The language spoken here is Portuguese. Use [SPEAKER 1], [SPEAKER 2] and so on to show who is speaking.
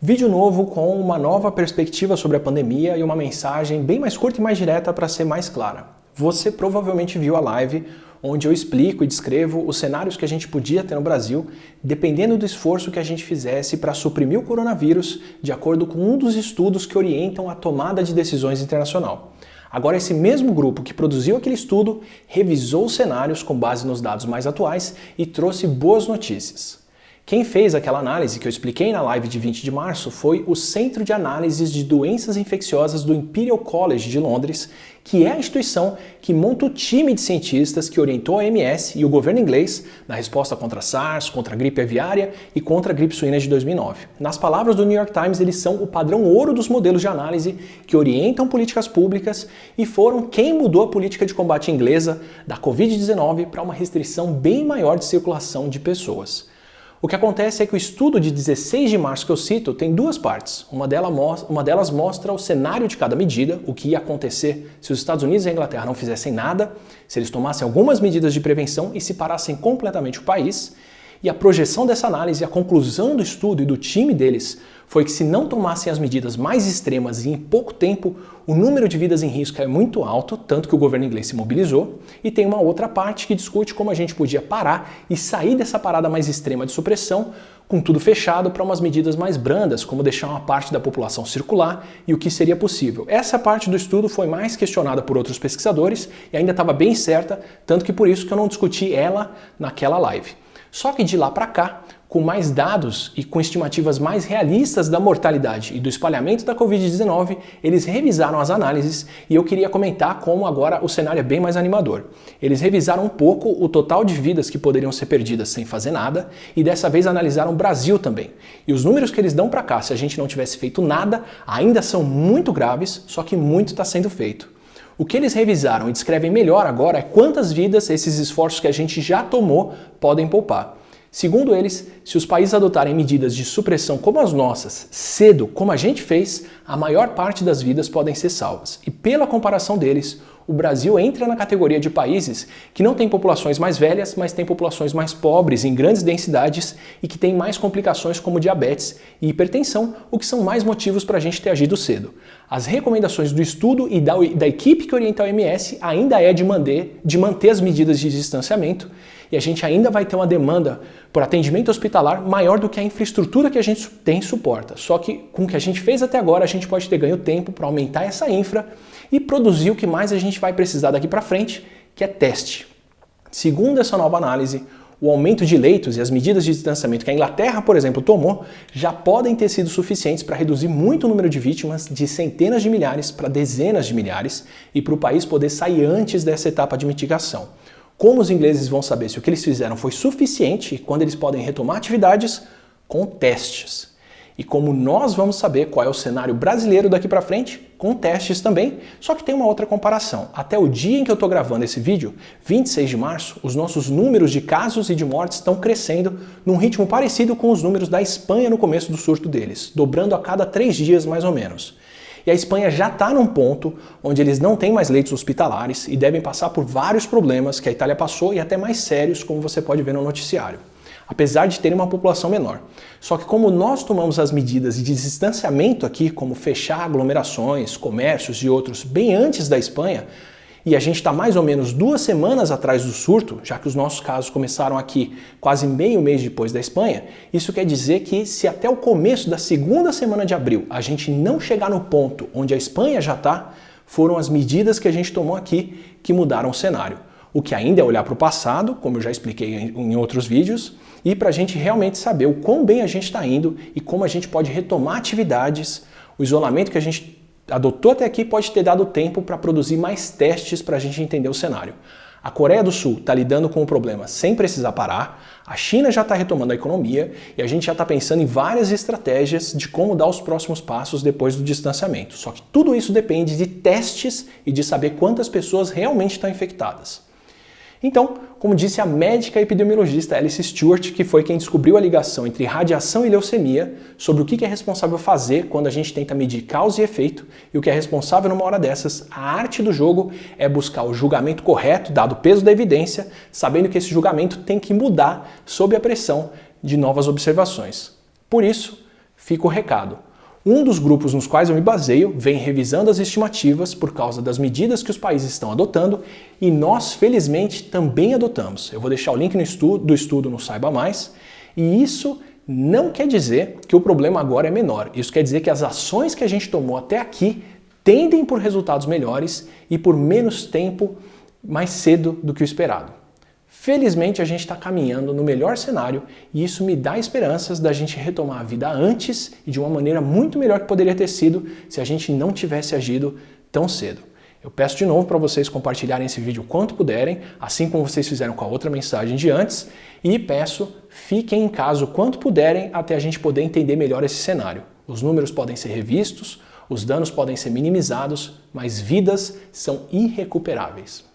[SPEAKER 1] Vídeo novo com uma nova perspectiva sobre a pandemia e uma mensagem bem mais curta e mais direta para ser mais clara. Você provavelmente viu a live onde eu explico e descrevo os cenários que a gente podia ter no Brasil, dependendo do esforço que a gente fizesse para suprimir o coronavírus, de acordo com um dos estudos que orientam a tomada de decisões internacional. Agora, esse mesmo grupo que produziu aquele estudo revisou os cenários com base nos dados mais atuais e trouxe boas notícias. Quem fez aquela análise que eu expliquei na live de 20 de março foi o Centro de Análises de Doenças Infecciosas do Imperial College de Londres, que é a instituição que monta o time de cientistas que orientou a OMS e o governo inglês na resposta contra a SARS, contra a gripe aviária e contra a gripe suína de 2009. Nas palavras do New York Times, eles são o padrão ouro dos modelos de análise que orientam políticas públicas e foram quem mudou a política de combate inglesa da Covid-19 para uma restrição bem maior de circulação de pessoas. O que acontece é que o estudo de 16 de março que eu cito tem duas partes. Uma delas mostra o cenário de cada medida, o que ia acontecer se os Estados Unidos e a Inglaterra não fizessem nada, se eles tomassem algumas medidas de prevenção e se parassem completamente o país. E a projeção dessa análise, a conclusão do estudo e do time deles foi que se não tomassem as medidas mais extremas e em pouco tempo, o número de vidas em risco é muito alto, tanto que o governo inglês se mobilizou. E tem uma outra parte que discute como a gente podia parar e sair dessa parada mais extrema de supressão, com tudo fechado, para umas medidas mais brandas, como deixar uma parte da população circular e o que seria possível. Essa parte do estudo foi mais questionada por outros pesquisadores e ainda estava bem certa, tanto que por isso que eu não discuti ela naquela live. Só que de lá para cá, com mais dados e com estimativas mais realistas da mortalidade e do espalhamento da Covid-19, eles revisaram as análises e eu queria comentar como agora o cenário é bem mais animador. Eles revisaram um pouco o total de vidas que poderiam ser perdidas sem fazer nada e dessa vez analisaram o Brasil também. E os números que eles dão para cá, se a gente não tivesse feito nada, ainda são muito graves, só que muito está sendo feito. O que eles revisaram e descrevem melhor agora é quantas vidas esses esforços que a gente já tomou podem poupar. Segundo eles, se os países adotarem medidas de supressão como as nossas, cedo, como a gente fez, a maior parte das vidas podem ser salvas. E pela comparação deles, o Brasil entra na categoria de países que não têm populações mais velhas, mas têm populações mais pobres, em grandes densidades e que têm mais complicações como diabetes e hipertensão, o que são mais motivos para a gente ter agido cedo. As recomendações do estudo e da equipe que orienta a OMS ainda é de manter as medidas de distanciamento e a gente ainda vai ter uma demanda por atendimento hospitalar maior do que a infraestrutura que a gente tem suporta. Só que com o que a gente fez até agora, a gente pode ter ganho tempo para aumentar essa infra e produzir o que mais a gente vai precisar daqui para frente, que é teste. Segundo essa nova análise, o aumento de leitos e as medidas de distanciamento que a Inglaterra, por exemplo, tomou, já podem ter sido suficientes para reduzir muito o número de vítimas de centenas de milhares para dezenas de milhares e para o país poder sair antes dessa etapa de mitigação. Como os ingleses vão saber se o que eles fizeram foi suficiente e quando eles podem retomar atividades? Com testes. E como nós vamos saber qual é o cenário brasileiro daqui para frente? Com testes também, só que tem uma outra comparação. Até o dia em que eu estou gravando esse vídeo, 26 de março, os nossos números de casos e de mortes estão crescendo num ritmo parecido com os números da Espanha no começo do surto deles, dobrando a cada 3 dias mais ou menos. E a Espanha já está num ponto onde eles não têm mais leitos hospitalares e devem passar por vários problemas que a Itália passou e até mais sérios, como você pode ver no noticiário, apesar de terem uma população menor. Só que como nós tomamos as medidas de distanciamento aqui, como fechar aglomerações, comércios e outros bem antes da Espanha, e a gente está mais ou menos 2 semanas atrás do surto, já que os nossos casos começaram aqui quase meio mês depois da Espanha, isso quer dizer que se até o começo da segunda semana de abril a gente não chegar no ponto onde a Espanha já está, foram as medidas que a gente tomou aqui que mudaram o cenário. O que ainda é olhar para o passado, como eu já expliquei em outros vídeos, e para a gente realmente saber o quão bem a gente está indo e como a gente pode retomar atividades, o isolamento que a gente adotou até aqui pode ter dado tempo para produzir mais testes para a gente entender o cenário. A Coreia do Sul está lidando com o problema sem precisar parar, a China já está retomando a economia e a gente já está pensando em várias estratégias de como dar os próximos passos depois do distanciamento. Só que tudo isso depende de testes e de saber quantas pessoas realmente estão infectadas. Então, como disse a médica epidemiologista Alice Stewart, que foi quem descobriu a ligação entre radiação e leucemia, sobre o que é responsável fazer quando a gente tenta medir causa e efeito, e o que é responsável numa hora dessas, a arte do jogo é buscar o julgamento correto, dado o peso da evidência, sabendo que esse julgamento tem que mudar sob a pressão de novas observações. Por isso, Fica o recado. Um dos grupos nos quais eu me baseio vem revisando as estimativas por causa das medidas que os países estão adotando e nós, felizmente, também adotamos. Eu vou deixar o link do estudo no Saiba Mais, e isso não quer dizer que o problema agora é menor. Isso quer dizer que as ações que a gente tomou até aqui tendem por resultados melhores e por menos tempo mais cedo do que o esperado. Felizmente a gente está caminhando no melhor cenário e isso me dá esperanças da gente retomar a vida antes e de uma maneira muito melhor que poderia ter sido se a gente não tivesse agido tão cedo. Eu peço de novo para vocês compartilharem esse vídeo quanto puderem, assim como vocês fizeram com a outra mensagem de antes, e peço, fiquem em casa o quanto puderem até a gente poder entender melhor esse cenário. Os números podem ser revistos, os danos podem ser minimizados, mas vidas são irrecuperáveis.